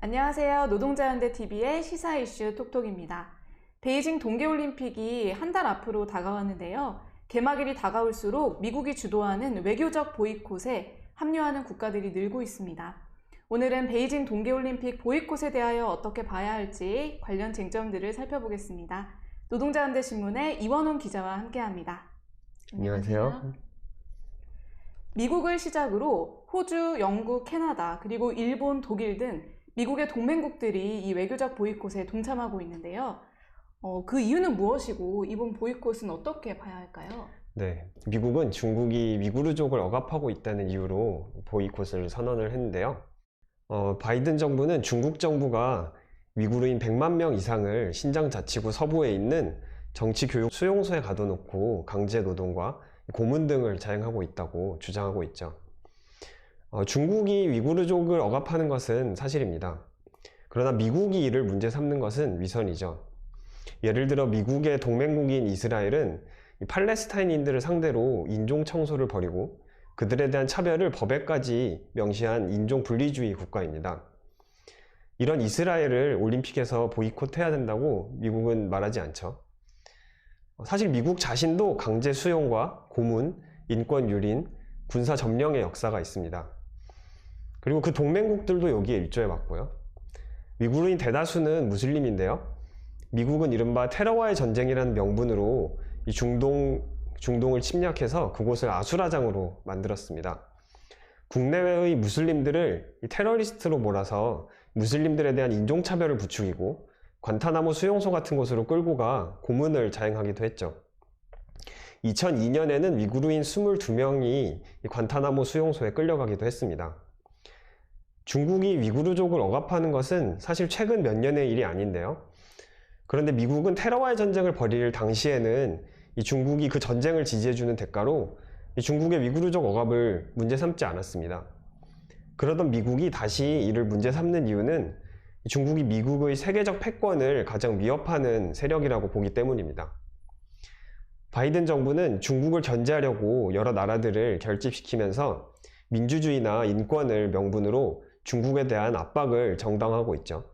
안녕하세요. 노동자연대TV의 시사 이슈 톡톡입니다. 베이징 동계올림픽이 한 달 앞으로 다가왔는데요. 개막일이 다가올수록 미국이 주도하는 외교적 보이콧에 합류하는 국가들이 늘고 있습니다. 오늘은 베이징 동계올림픽 보이콧에 대하여 어떻게 봐야 할지 관련 쟁점들을 살펴보겠습니다. 노동자연대신문의 이원훈 기자와 함께합니다. 안녕하세요. 미국을 시작으로 호주, 영국, 캐나다, 그리고 일본, 독일 등 미국의 동맹국들이 이 외교적 보이콧에 동참하고 있는데요. 그 이유는 무엇이고 이번 보이콧은 어떻게 봐야 할까요? 네, 미국은 중국이 위구르족을 억압하고 있다는 이유로 보이콧을 선언을 했는데요. 바이든 정부는 중국 정부가 위구르인 100만 명 이상을 신장 자치구 서부에 있는 정치교육 수용소에 가둬놓고 강제 노동과 고문 등을 자행하고 있다고 주장하고 있죠. 중국이 위구르족을 억압하는 것은 사실입니다. 그러나 미국이 이를 문제 삼는 것은 위선이죠. 예를 들어 미국의 동맹국인 이스라엘은 팔레스타인인들을 상대로 인종 청소를 벌이고 그들에 대한 차별을 법에까지 명시한 인종 분리주의 국가입니다. 이런 이스라엘을 올림픽에서 보이콧해야 된다고 미국은 말하지 않죠. 사실 미국 자신도 강제 수용과 고문, 인권 유린, 군사 점령의 역사가 있습니다. 그리고 그 동맹국들도 여기에 일조해 왔고요. 위구르인 대다수는 무슬림인데요. 미국은 이른바 테러와의 전쟁이라는 명분으로 이 중동을 침략해서 그곳을 아수라장으로 만들었습니다. 국내외의 무슬림들을 테러리스트로 몰아서 무슬림들에 대한 인종차별을 부추기고 관타나모 수용소 같은 곳으로 끌고 가 고문을 자행하기도 했죠. 2002년에는 위구르인 22명이 관타나모 수용소에 끌려가기도 했습니다. 중국이 위구르족을 억압하는 것은 사실 최근 몇 년의 일이 아닌데요. 그런데 미국은 테러와의 전쟁을 벌일 당시에는 이 중국이 그 전쟁을 지지해주는 대가로 이 중국의 위구르족 억압을 문제 삼지 않았습니다. 그러던 미국이 다시 이를 문제 삼는 이유는 중국이 미국의 세계적 패권을 가장 위협하는 세력이라고 보기 때문입니다. 바이든 정부는 중국을 견제하려고 여러 나라들을 결집시키면서 민주주의나 인권을 명분으로 중국에 대한 압박을 정당화하고 있죠.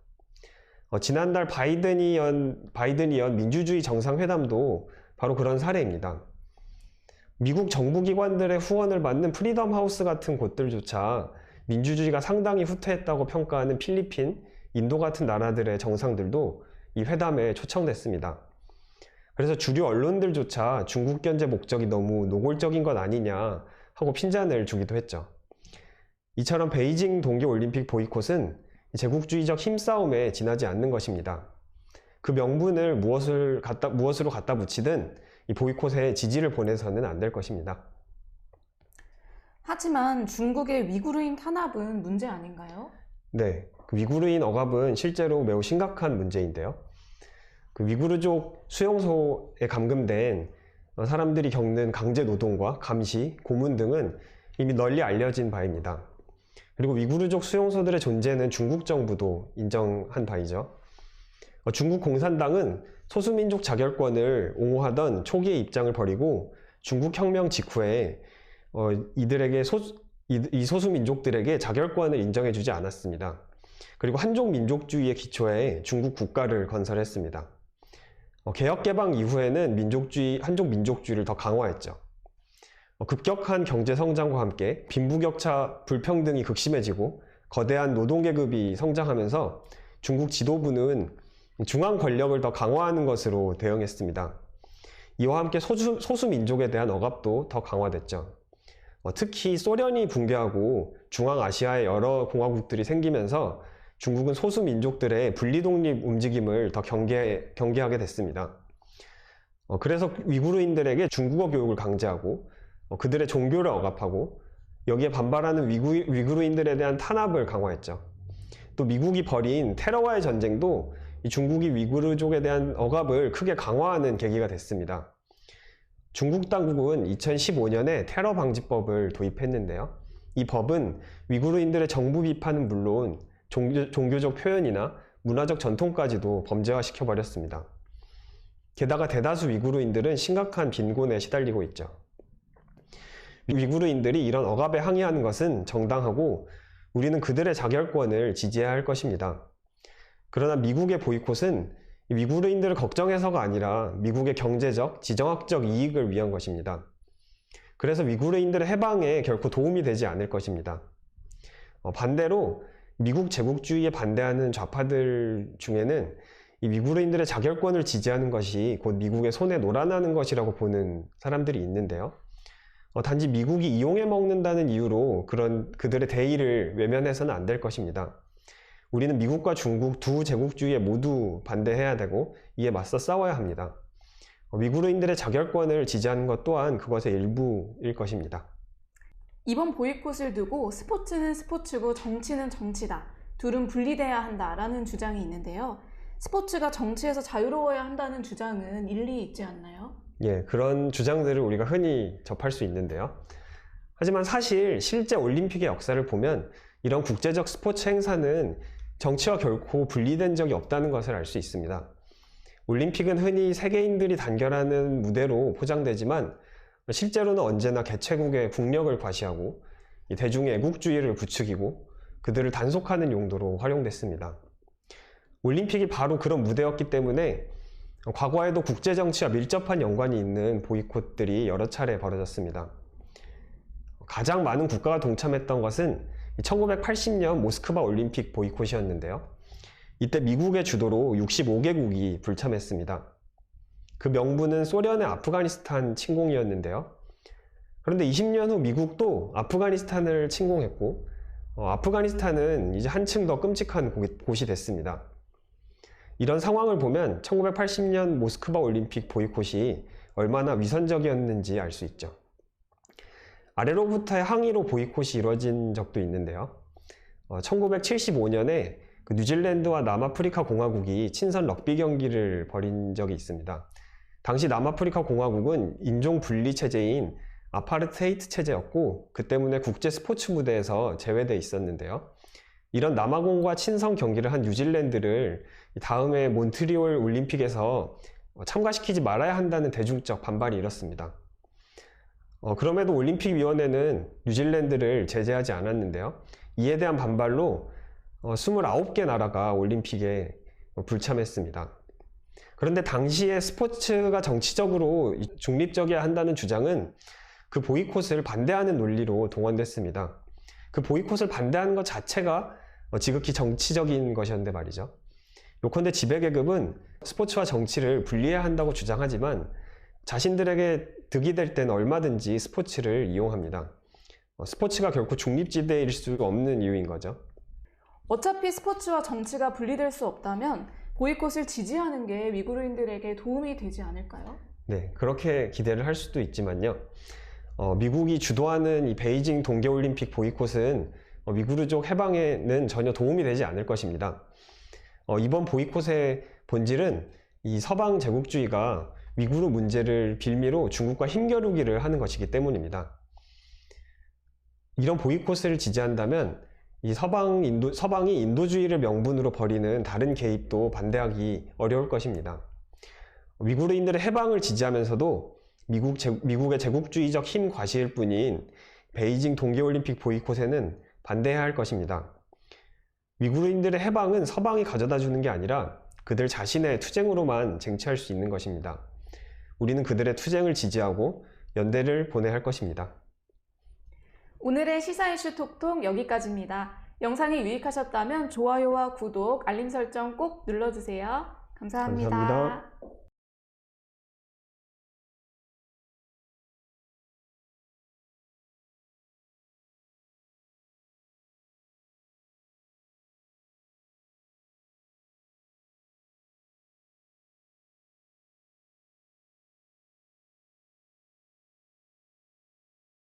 지난달 바이든이 연 민주주의 정상회담도 바로 그런 사례입니다. 미국 정부기관들의 후원을 받는 프리덤 하우스 같은 곳들조차 민주주의가 상당히 후퇴했다고 평가하는 필리핀, 인도 같은 나라들의 정상들도 이 회담에 초청됐습니다. 그래서 주류 언론들조차 중국 견제 목적이 너무 노골적인 것 아니냐 하고 핀잔을 주기도 했죠. 이처럼 베이징 동계올림픽 보이콧은 제국주의적 힘싸움에 지나지 않는 것입니다. 그 명분을 무엇으로 갖다 붙이든 이 보이콧에 지지를 보내서는 안 될 것입니다. 하지만 중국의 위구르인 탄압은 문제 아닌가요? 네, 그 위구르인 억압은 실제로 매우 심각한 문제인데요. 그 위구르족 수용소에 감금된 사람들이 겪는 강제 노동과 감시, 고문 등은 이미 널리 알려진 바입니다. 그리고 위구르족 수용소들의 존재는 중국 정부도 인정한 바이죠. 중국 공산당은 소수민족 자결권을 옹호하던 초기의 입장을 버리고 중국 혁명 직후에 이 소수민족들에게 자결권을 인정해주지 않았습니다. 그리고 한족민족주의의 기초에 중국 국가를 건설했습니다. 개혁개방 이후에는 한족민족주의를 더 강화했죠. 급격한 경제성장과 함께 빈부격차, 불평등이 극심해지고 거대한 노동계급이 성장하면서 중국 지도부는 중앙 권력을 더 강화하는 것으로 대응했습니다. 이와 함께 소수민족에 대한 억압도 더 강화됐죠. 특히 소련이 붕괴하고 중앙아시아의 여러 공화국들이 생기면서 중국은 소수민족들의 분리독립 움직임을 더 경계하게 됐습니다. 그래서 위구르인들에게 중국어 교육을 강제하고 그들의 종교를 억압하고 여기에 반발하는 위구르인들에 대한 탄압을 강화했죠. 또 미국이 벌인 테러와의 전쟁도 이 중국이 위구르족에 대한 억압을 크게 강화하는 계기가 됐습니다. 중국 당국은 2015년에 테러 방지법을 도입했는데요. 이 법은 위구르인들의 정부 비판은 물론 종교적 표현이나 문화적 전통까지도 범죄화시켜버렸습니다. 게다가 대다수 위구르인들은 심각한 빈곤에 시달리고 있죠. 위구르인들이 이런 억압에 항의하는 것은 정당하고 우리는 그들의 자결권을 지지해야 할 것입니다. 그러나 미국의 보이콧은 위구르인들을 걱정해서가 아니라 미국의 경제적, 지정학적 이익을 위한 것입니다. 그래서 위구르인들의 해방에 결코 도움이 되지 않을 것입니다. 반대로 미국 제국주의에 반대하는 좌파들 중에는 이 위구르인들의 자결권을 지지하는 것이 곧 미국의 손에 놀아나는 것이라고 보는 사람들이 있는데요. 단지 미국이 이용해 먹는다는 이유로 그들의 대의를 외면해서는 안 될 것입니다. 우리는 미국과 중국 두 제국주의에 모두 반대해야 되고 이에 맞서 싸워야 합니다. 위구르인들의 자결권을 지지하는 것 또한 그것의 일부일 것입니다. 이번 보이콧을 두고 스포츠는 스포츠고 정치는 정치다. 둘은 분리돼야 한다라는 주장이 있는데요. 스포츠가 정치에서 자유로워야 한다는 주장은 일리 있지 않나요? 예, 그런 주장들을 우리가 흔히 접할 수 있는데요. 하지만 사실 실제 올림픽의 역사를 보면 이런 국제적 스포츠 행사는 정치와 결코 분리된 적이 없다는 것을 알 수 있습니다. 올림픽은 흔히 세계인들이 단결하는 무대로 포장되지만 실제로는 언제나 개최국의 국력을 과시하고 대중의 애국주의를 부추기고 그들을 단속하는 용도로 활용됐습니다. 올림픽이 바로 그런 무대였기 때문에 과거에도 국제정치와 밀접한 연관이 있는 보이콧들이 여러 차례 벌어졌습니다. 가장 많은 국가가 동참했던 것은 1980년 모스크바 올림픽 보이콧이었는데요. 이때 미국의 주도로 65개국이 불참했습니다. 그 명분은 소련의 아프가니스탄 침공이었는데요. 그런데 20년 후 미국도 아프가니스탄을 침공했고 아프가니스탄은 이제 한층 더 끔찍한 곳이 됐습니다. 이런 상황을 보면 1980년 모스크바 올림픽 보이콧이 얼마나 위선적이었는지 알 수 있죠. 아래로부터의 항의로 보이콧이 이루어진 적도 있는데요. 1975년에 뉴질랜드와 남아프리카 공화국이 친선 럭비 경기를 벌인 적이 있습니다. 당시 남아프리카 공화국은 인종 분리 체제인 아파르테이트 체제였고 그 때문에 국제 스포츠 무대에서 제외돼 있었는데요. 이런 남아공과 친선 경기를 한 뉴질랜드를 다음해 몬트리올 올림픽에서 참가시키지 말아야 한다는 대중적 반발이 일었습니다. 그럼에도 올림픽위원회는 뉴질랜드를 제재하지 않았는데요. 이에 대한 반발로 29개 나라가 올림픽에 불참했습니다. 그런데 당시에 스포츠가 정치적으로 중립적이어야 한다는 주장은 그 보이콧을 반대하는 논리로 동원됐습니다. 그 보이콧을 반대하는 것 자체가 지극히 정치적인 것이었는데 말이죠. 요컨대 지배계급은 스포츠와 정치를 분리해야 한다고 주장하지만 자신들에게 득이 될 때는 얼마든지 스포츠를 이용합니다. 스포츠가 결코 중립지대일 수 없는 이유인 거죠. 어차피 스포츠와 정치가 분리될 수 없다면 보이콧을 지지하는 게 위구르인들에게 도움이 되지 않을까요? 네, 그렇게 기대를 할 수도 있지만요. 미국이 주도하는 이 베이징 동계올림픽 보이콧은 위구르족 해방에는 전혀 도움이 되지 않을 것입니다. 이번 보이콧의 본질은 이 서방 제국주의가 위구르 문제를 빌미로 중국과 힘겨루기를 하는 것이기 때문입니다. 이런 보이콧을 지지한다면 이 서방이 인도주의를 명분으로 벌이는 다른 개입도 반대하기 어려울 것입니다. 위구르인들의 해방을 지지하면서도 미국의 제국주의적 힘 과시일 뿐인 베이징 동계올림픽 보이콧에는 반대해야 할 것입니다. 위구르인들의 해방은 서방이 가져다 주는 게 아니라 그들 자신의 투쟁으로만 쟁취할 수 있는 것입니다. 우리는 그들의 투쟁을 지지하고 연대를 보내야 할 것입니다. 오늘의 시사 이슈 톡톡 여기까지입니다. 영상이 유익하셨다면 좋아요와 구독, 알림 설정 꼭 눌러주세요. 감사합니다. 감사합니다.